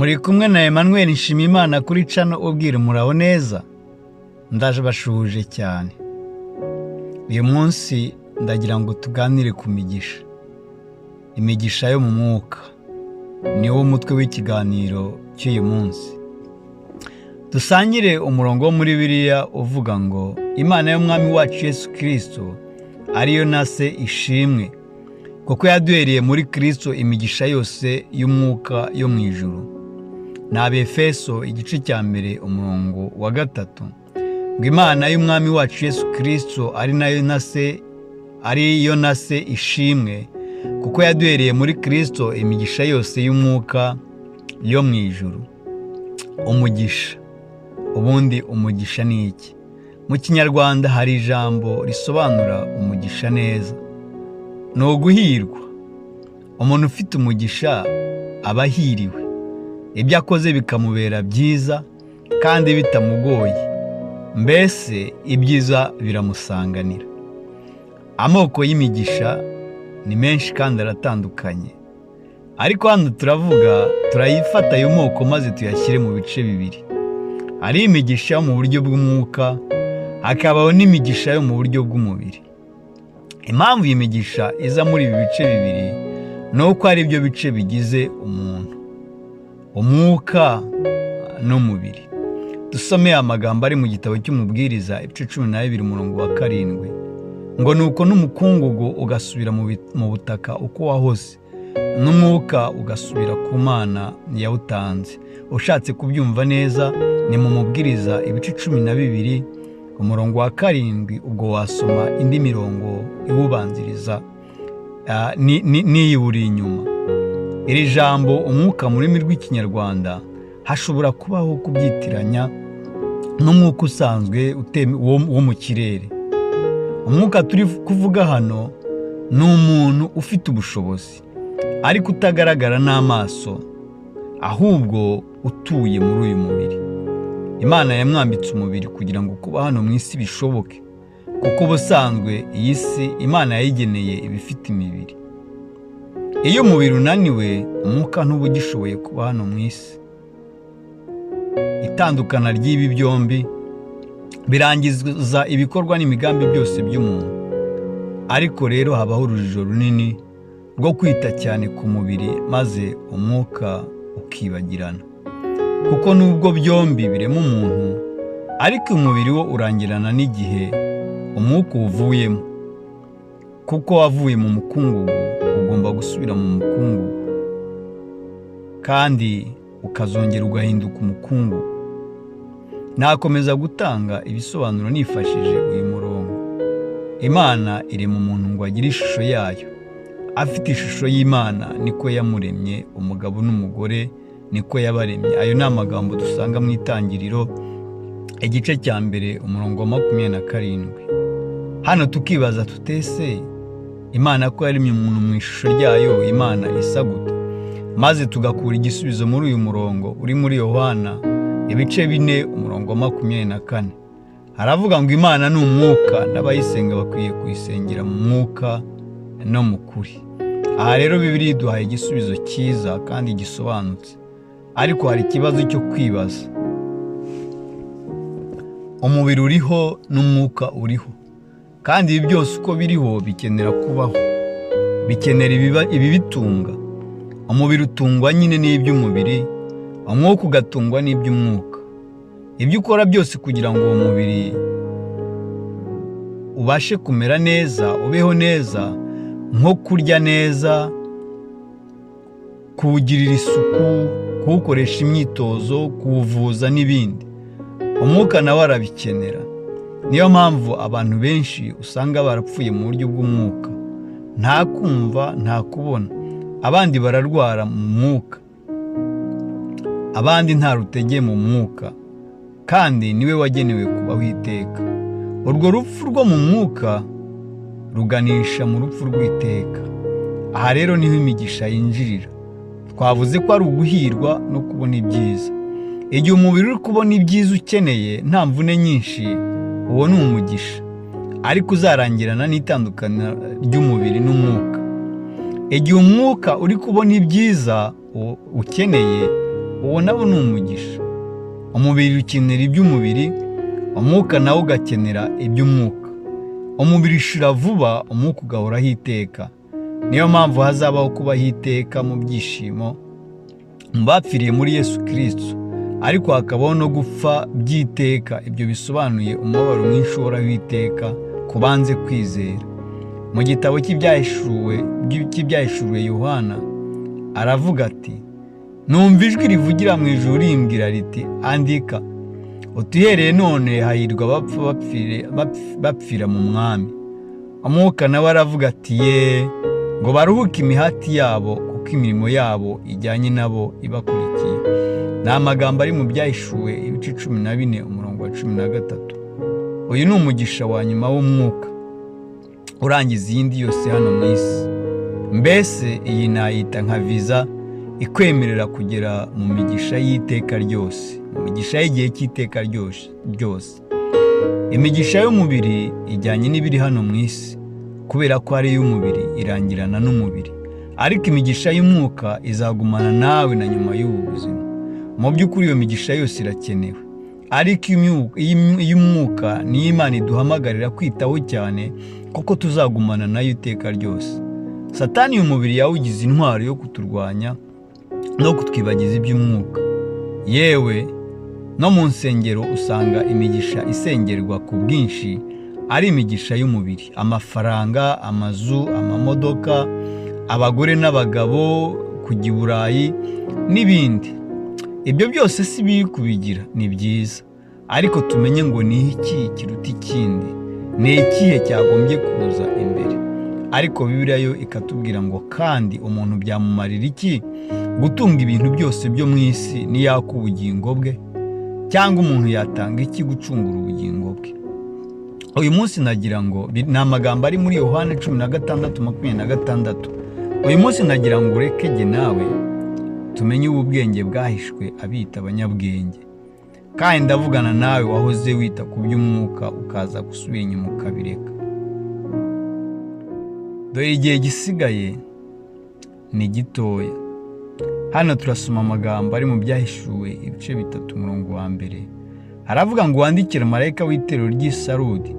muri kumwe na Emmanuel Nshimiyimana kuri channel ubwira muraho neza. Ndaje bashuje cyane. Uyu munsi ndagira ngo tuganire ku migisha. Imigisha yo mu mwuka niwo mutwe w'ikiganiro cy'uyu munsi. Dusangire umurongo wo muri Bibiliya uvuga ngo Imana y'Umwami wacu Yesu Kristo ariyo nase ishimwe, kuko yaduhereye muri Kristo imigisha yose y'umwuka yo mu ijuru. N'Abefeso igice cya mbere umurongo wa 3 ngo Imana y'Umwami wacu Yesu Kristo ariyo nase ishimwe, kuko yaduhereye muri Kristo imigisha yose y'umwuka yo mu ijuru. Umugisha. Ubundi umugisha ni iki? Mu Kinyarwanda hari ijambo risobanura umugisha neza. Ni uguhirwa. Umuntu ufite umugisha aba ahiriwe. Ibyo akoze bikamubera byiza kandi bitamugoye. Mbese ibyiza biramusanganira. Amoko y'imigisha ni menshi kandi aratandukanye. Ariko hano turayifata ayo moko maze tuyashyire mu bice bibiri. Hari imigisha yo mu buryo bw'umwuka, hakabaho n'imigisha yo mu buryo bw'umubiri. Impamvu y'imigisha iza muri ibi bice bibiri ni uko ari byo bice bigize umuntu: umwuka n'umubiri. Dusome amagambo ari mu gitabo cy'Umubwiriza ibice 12 umurongo wa 7 ngo nuko n'umukungugu ugasubira mu butaka uko wahoze, n'umwuka ugasubira ku Mana yawutanze. Ushatse kubyumva neza ni mu Mubwiriza ibice 12 umurongo wa 7, ubwo wasoma indi mirongo iwubanziriza n'iyiburi inyuma. Iri jambo umwuka mu rurimi rw'Ikinyarwanda hashobora kubaho kubyitiranya n'umwuka usanzwe wo mu kirere. Umwuka turi kuvuga hano ni umuntu ufite ubushobozi ariko utagaragara n'amaso, ahubwo utuye muri uyu mubiri. Imana yamwambitse umubiri kugira ngo kuba hano mu isi bishoboke, kuko ubusanzwe iyi si Imana yayigeneye ibifite imibiri. Iyo umubiri unaniwe, umwuka ntuba ugishoboye kuba hano mu isi. Itandukana ry'ibi byombi birangiza ibikorwa n'imigambi byose by'umuntu. Ariko rero habaho urujijo runini rwo kwita cyane ku mubiri maze umwuka ukibagirana, kuko nubwo byombi birema umuntu, ariko umubiri wo urangirana n'igihe umwuka uvuyemo. Kuko wavuye mu mukungugu, ugomba gusubira mu mukungugu kandi ukazongera ugahinduka umukungugu. Nakomeza gutanga ibisobanuro nifashije uyu murongo. Imana iri mu muntu ngo agire ishusho yayo. Afite ishusho y'Imana niko yamuremye, umugabo n'umugore niko yabaremye. Ayo ni amagambo dusanga mu Itangiriro igice cya mbere umurongo wa 27. Hano tukibaza tutese Imana ko yaremye umuntu mu ishusho ryayo, Imana isa gute? Maze tugakura igisubizo muri uyu murongo uri muri Yohana ibice 4 umurongo wa 24. Haravuga ngo Imana ni umwuka, n'abayisenga bakwiye kuyisengera mu mwuka no mu kuri. Aha rero Bibiliya iduhaye igisubizo cyiza kandi gisobanutse. Ariko hari ikibazo cyo kwibaza: umubiri uriho n'umwuka uriho, kandi ibi byose uko biriho bikenera kubaho, bikenera ibibitunga. Umubiri utungwa nyine n'iby'umubiri, umwuka ugatungwa n'iby'umwuka. Ibyo ukora byose kugira ngo uwo mubiri ubashe kumera neza, ubeho neza, nko kurya neza, kuwugirira isuku, kuwukoresha imyitozo, kuwuvuza n'ibindi, umwuka nawe arabikenera. Niyo mpamvu abantu benshi usanga barapfuye mu buryo bw'umwuka, nta kumva nta kubona. Abandi bararwara mu mwuka, abandi nta rutege mu mwuka, kandi niwe wagenewe kubaho iteka. Urwo rupfu rwo mu mwuka ruganisha mu rupfu rw'iteka. Aha rero niho imigisha yinjirira. Twavuze ko ari uguhirwa no kubona ibyiza. Igihe umubiri uri kubona ibyiza ukeneye nta mvune nyinshi, uwo ni umugisha, ariko uzarangirana n'itandukana ry'umubiri n'umwuka. Igihe umwuka uri kubona ibyiza ukeneye, uwo nawo ni umugisha. Umubiri ukenera iby'umubiri, umwuka nawo ugakenera iby'umwuka. Umubiri ushira vuba, umwuka ugahoraho iteka. Niyo mpamvu hazabaho kubaho iteka mu byishimo mu bapfiriye muri Yesu Kristo, ariko hakabaho no gupfa by'iteka. Ibyo bisobanuye umubabaro mwinshi uhoraho iteka ku banze kwizera. Mu gitabo cy'ibyahishuriwe Yohana aravuga ati, numva ijwi rivugira mu ijuru rimbwira riti, andika, utuhereye none hahirwa abapfa bapfira mu mwami. Umwuka nawe aravuga ati, ye, ngo baruhuke imihati yabo, kuko imirimo yabo ijyanye nabo ibakurikiye. Ni amagambo ari mu byahishuwe ibice 14 umurongo wa 13. Uyu ni umugisha wa nyuma w'umwuka urangiza iyindi yose hano mu isi. Mbese iyi nayita nka viza ikwemerera kugera mu migisha y'iteka ryose, mu migisha y'igihe cy'iteka ryose. Imigisha y'umubiri ijyanye n'ibiri hano mu isi, kubera ko ari iy'umubiri irangirana n'umubiri, ariko imigisha y'umwuka izagumana nawe na nyuma y'ubu buzima. Mu by'ukuri iyo migisha yose irakenewe, ariko iy'umwuka niyo Imana iduhamagarira kwitaho cyane, kuko tuzagumana nayo iteka ryose. Satani y'umubiri yawugize intwaro yo kuturwanya no kutwibagiza iby'umwuka. Yewe no mu nsengero usanga imigisha isengerwa ku bwinshi ari imigisha y'umubiri: amafaranga, amazu, amamodoka, abagore n'abagabo, kujya i Burayi n'ibindi. Ibyo byose si bibi kubigira, ni byiza, ariko tumenye ngo ni iki kiruta ikindi, ni ikihe cyagombye kuza imbere. Ariko Bibiliya yo ikatubwira ngo kandi umuntu byamumarira iki gutunga ibintu byose byo mu isi niyaka ubugingo bwe? Cyangwa umuntu yatanga iki gucungura ubugingo bwe? Uyu munsi nagira ngo, ni amagambo ari muri Yohana 16:26. Uyu munsi nagira ngo ureke jye nawe tumenye ubu bwenge bwahishwe abita abanyabwenge. Kandi ndavugana nawe wahoze wita ku by'umwuka ukaza gusubira inyuma ukabireka. Dore igihe gisigaye ni gitoya. Hano turasoma amagambo ari mu byahishuwe ibice 3 umurongo wa 1. Haravuga ngo, wandikire marayika w'itorero ry'i Sarudi,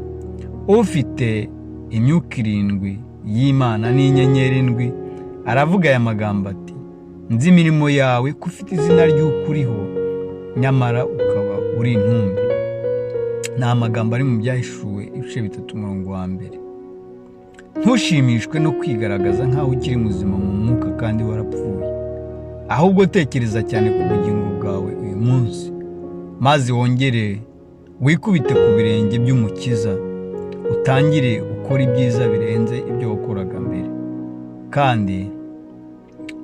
ufite imyuka 7 y'Imana n'inyenyeri 7, aravuga aya magambo ati, nzi imirimo yawe ko ufite izina ry'ukuriho, nyamara ukaba uri intumbi. Ni amagambo ari mu byahishuwe ibice 3 umurongo wa 1. Ntushimishwe no kwigaragaza nk'aho ukiri muzima mu mwuka kandi warapfuye, ahubwo tekereza cyane ku bugingo bwawe uyu munsi, maze wongere wikubite ku birenge by'Umukiza, utangire ukora ibyiza birenze ibyo wakoraga mbere. Kandi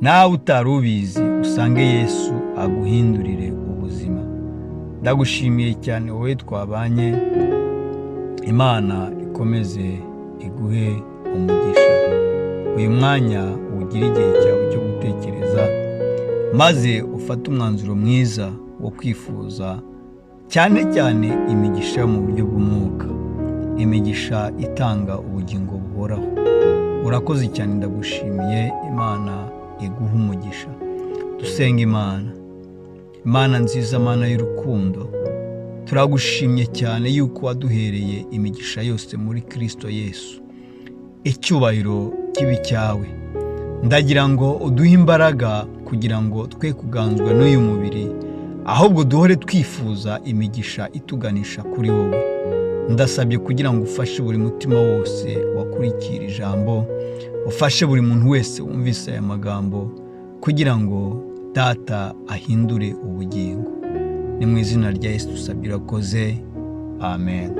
nawe utari ubizi usange Yesu aguhindurire ubuzima. Ndagushimiye cyane wowe twabanye. Imana ikomeze iguhe umugisha. Uyu mwanya ugira igihe cyawe cyo gutekereza, maze ufate umwanzuro mwiza wo kwifuza cyane cyane imigisha mu buryo bw'umwuka, imigisha itanga ubugingo buhoraho. Urakoze cyane, ndagushimiye. Imana iguha umugisha. Dusenga Imana. Imana nziza, Mana y'urukundo, turagushimye cyane yuko waduhereye imigisha yose muri Kristo Yesu. Icyubahiro kibi cyawe. Ndagira ngo uduhe imbaraga kugira ngo twe kuganzwa n'uyu mubiri, ahubwo duhore twifuza imigisha ituganisha kuri wowe. Ndasabye kugira ngo ufashe buri mutima wose wakurikira ijambo, ufashe buri muntu wese wumvise aya magambo, kugira ngo Data ahindure ubugingo. Ni mu izina rya Yesu dusabye, urakoze. Amen.